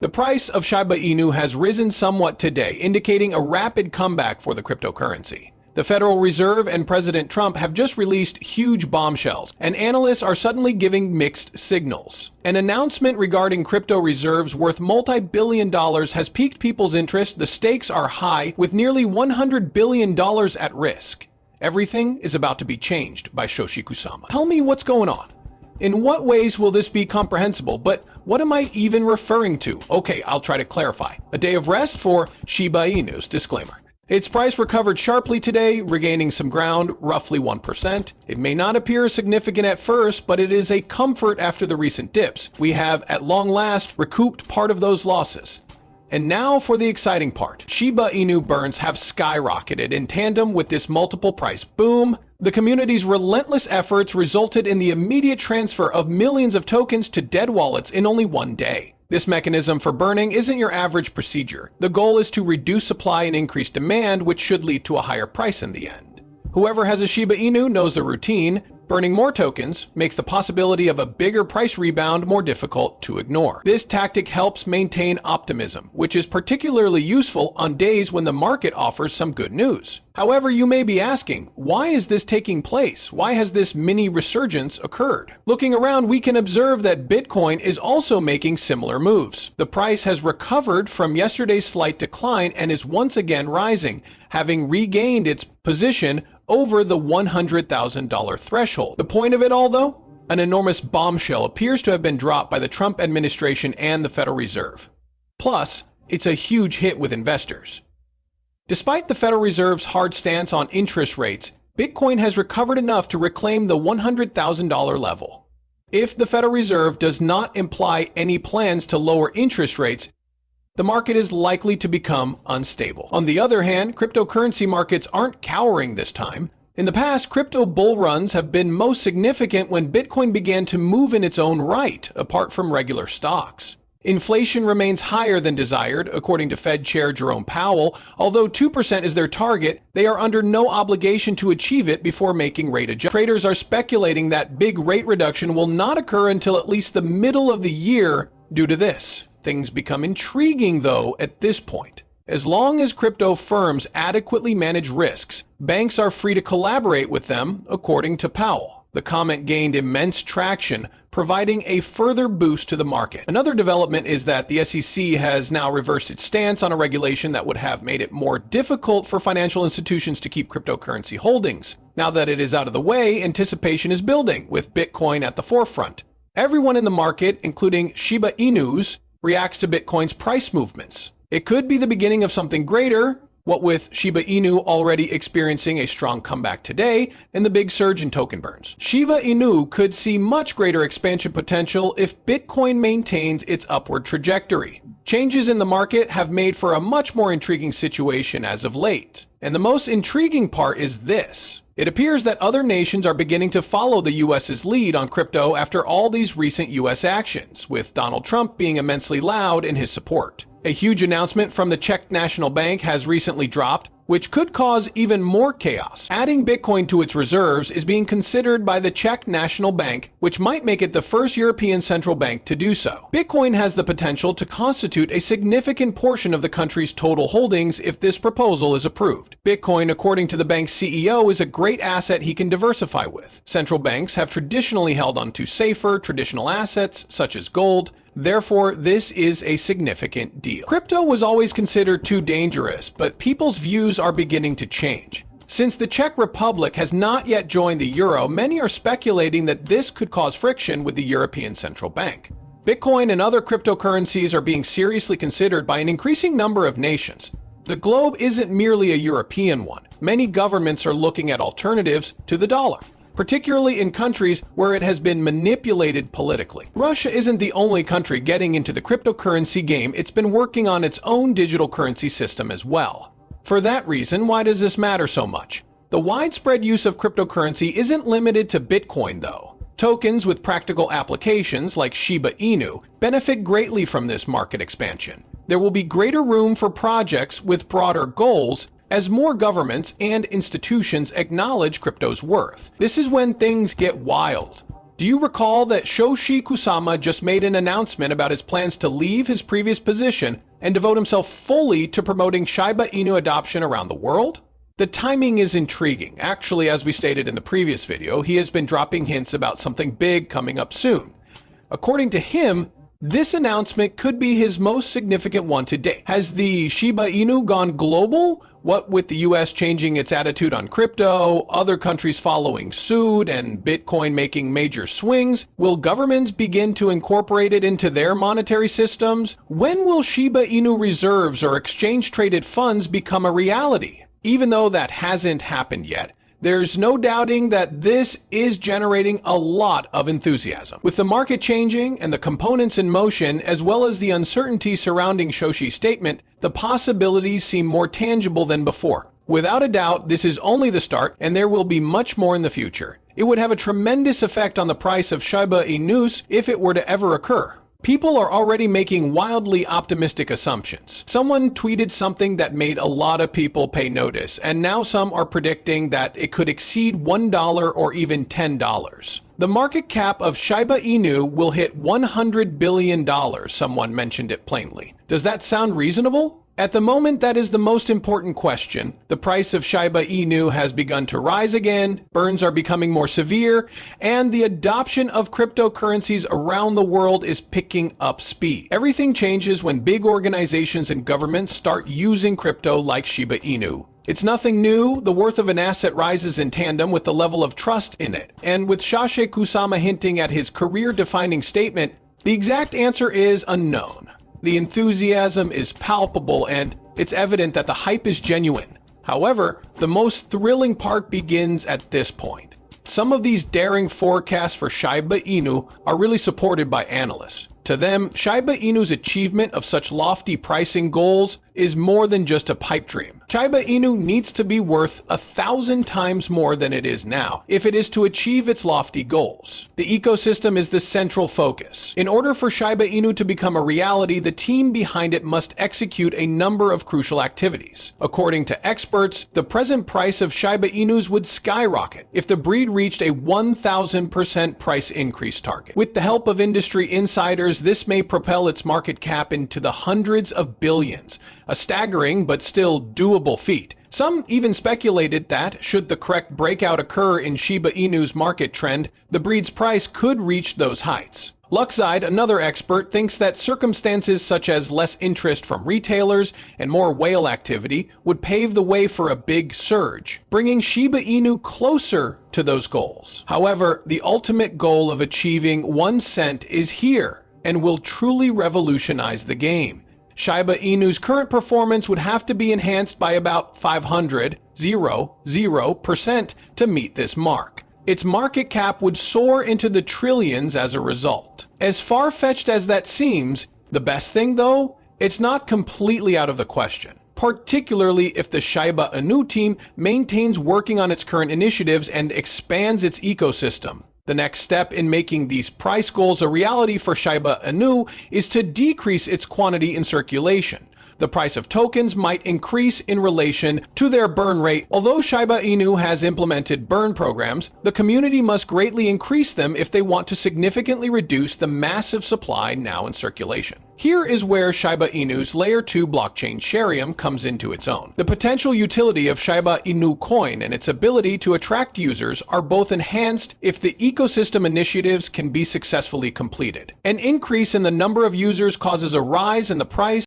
The price of Shiba Inu has risen somewhat today, indicating a rapid comeback for the cryptocurrency. The Federal Reserve and President Trump have just released huge bombshells, and analysts are suddenly giving mixed signals. An announcement regarding crypto reserves worth multi-billion dollars has piqued people's interest. The stakes are high, with nearly $100 billion at risk. Everything is about to be changed by Shoshi-kusama. Tell me what's going on. In what ways will this be comprehensible? But what am I even referring to? Okay, I'll try to clarify. A day of rest for Shiba Inu's disclaimer. Its price recovered sharply today, regaining some ground, roughly 1%. It may not appear significant at first, but it is a comfort after the recent dips. We have, at long last, recouped part of those losses. And now for the exciting part. Shiba Inu burns have skyrocketed in tandem with this multiple price boom. The community's relentless efforts resulted in the immediate transfer of millions of tokens to dead wallets in only one day. This mechanism for burning isn't your average procedure. The goal is to reduce supply and increase demand, which should lead to a higher price in the end. Whoever has a Shiba Inu knows the routine. Burning more tokens makes the possibility of a bigger price rebound more difficult to ignore. This tactic helps maintain optimism, which is particularly useful on days when the market offers some good news. However, you may be asking, why is this taking place? Why has this mini resurgence occurred? Looking around, we can observe that Bitcoin is also making similar moves. The price has recovered from yesterday's slight decline and is once again rising, having regained its position over the $100,000 threshold. The point of it all, though? An enormous bombshell appears to have been dropped by the Trump administration and the Federal Reserve. Plus, it's a huge hit with investors. Despite the Federal Reserve's hard stance on interest rates, Bitcoin has recovered enough to reclaim the $100,000 level. If the Federal Reserve does not imply any plans to lower interest rates, the market is likely to become unstable. On the other hand, cryptocurrency markets aren't cowering this time. In the past, crypto bull runs have been most significant when Bitcoin began to move in its own right, apart from regular stocks. Inflation remains higher than desired, according to Fed Chair Jerome Powell. Although 2% is their target, they are under no obligation to achieve it before making rate adjustments. Traders are speculating that big rate reduction will not occur until at least the middle of the year due to this. Things become intriguing, though, at this point. As long as crypto firms adequately manage risks, banks are free to collaborate with them, according to Powell. The comment gained immense traction, providing a further boost to the market. Another development is that the SEC has now reversed its stance on a regulation that would have made it more difficult for financial institutions to keep cryptocurrency holdings. Now that it is out of the way, anticipation is building, with Bitcoin at the forefront. Everyone in the market, including Shiba Inus, reacts to Bitcoin's price movements. It could be the beginning of something greater, what with Shiba Inu already experiencing a strong comeback today and the big surge in token burns. Shiba Inu could see much greater expansion potential if Bitcoin maintains its upward trajectory. Changes in the market have made for a much more intriguing situation as of late. And the most intriguing part is this. It appears that other nations are beginning to follow the US's lead on crypto after all these recent US actions, with Donald Trump being immensely loud in his support. A huge announcement from the Czech National Bank has recently dropped, which could cause even more chaos. Adding Bitcoin to its reserves is being considered by the Czech National Bank, which might make it the first European central bank to do so. Bitcoin has the potential to constitute a significant portion of the country's total holdings if this proposal is approved. Bitcoin, according to the bank's CEO, is a great asset he can diversify with. Central banks have traditionally held onto safer, traditional assets, such as gold. Therefore, this is a significant deal. Crypto was always considered too dangerous, but people's views are beginning to change. Since the Czech Republic has not yet joined the euro, many are speculating that this could cause friction with the European Central Bank. Bitcoin and other cryptocurrencies are being seriously considered by an increasing number of nations. The globe isn't merely a European one. Many governments are looking at alternatives to the dollar, particularly in countries where it has been manipulated politically. Russia isn't the only country getting into the cryptocurrency game. It's been working on its own digital currency system as well. For that reason, why does this matter so much? The widespread use of cryptocurrency isn't limited to Bitcoin, though. Tokens with practical applications like Shiba Inu benefit greatly from this market expansion. There will be greater room for projects with broader goals as more governments and institutions acknowledge crypto's worth. This is when things get wild. Do you recall that Shoshi Kusama just made an announcement about his plans to leave his previous position and devote himself fully to promoting Shiba Inu adoption around the world? The timing is intriguing. Actually, as we stated in the previous video, he has been dropping hints about something big coming up soon. According to him, this announcement could be his most significant one to date. Has the Shiba Inu gone global? What with the US changing its attitude on crypto, other countries following suit, and Bitcoin making major swings, will governments begin to incorporate it into their monetary systems? When will Shiba Inu reserves or exchange-traded funds become a reality? Even though that hasn't happened yet, there's no doubting that this is generating a lot of enthusiasm. With the market changing and the components in motion, as well as the uncertainty surrounding Shoshi's statement, the possibilities seem more tangible than before. Without a doubt, this is only the start, and there will be much more in the future. It would have a tremendous effect on the price of Shiba Inus if it were to ever occur. People are already making wildly optimistic assumptions. Someone tweeted something that made a lot of people pay notice, and now some are predicting that it could exceed $1 or even $10. The market cap of Shiba Inu will hit $100 billion, someone mentioned it plainly. Does that sound reasonable? At the moment, that is the most important question. The price of Shiba Inu has begun to rise again, burns are becoming more severe, and the adoption of cryptocurrencies around the world is picking up speed. Everything changes when big organizations and governments start using crypto like Shiba Inu. It's nothing new. The worth of an asset rises in tandem with the level of trust in it. And with Shoshi Kusama hinting at his career-defining statement, the exact answer is unknown. The enthusiasm is palpable, and it's evident that the hype is genuine. However, the most thrilling part begins at this point. Some of these daring forecasts for Shiba Inu are really supported by analysts. To them, Shiba Inu's achievement of such lofty pricing goals is more than just a pipe dream. Shiba Inu needs to be worth 1,000 times more than it is now if it is to achieve its lofty goals. The ecosystem is the central focus. In order for Shiba Inu to become a reality, the team behind it must execute a number of crucial activities. According to experts, the present price of Shiba Inus would skyrocket if the breed reached a 1,000% price increase target. With the help of industry insiders, this may propel its market cap into the hundreds of billions, a staggering but still doable feat. Some even speculated that, should the correct breakout occur in Shiba Inu's market trend, the breed's price could reach those heights. Luxide, another expert, thinks that circumstances such as less interest from retailers and more whale activity would pave the way for a big surge, bringing Shiba Inu closer to those goals. However, the ultimate goal of achieving 1 cent is here and will truly revolutionize the game. Shiba Inu's current performance would have to be enhanced by about 500% to meet this mark. Its market cap would soar into the trillions as a result. As far-fetched as that seems, the best thing though, it's not completely out of the question, particularly if the Shiba Inu team maintains working on its current initiatives and expands its ecosystem. The next step in making these price goals a reality for Shiba Inu is to decrease its quantity in circulation. The price of tokens might increase in relation to their burn rate. Although Shiba Inu has implemented burn programs, the community must greatly increase them if they want to significantly reduce the massive supply now in circulation. Here is where Shiba Inu's Layer 2 blockchain Sharium comes into its own. The potential utility of Shiba Inu coin and its ability to attract users are both enhanced if the ecosystem initiatives can be successfully completed. An increase in the number of users causes a rise in the price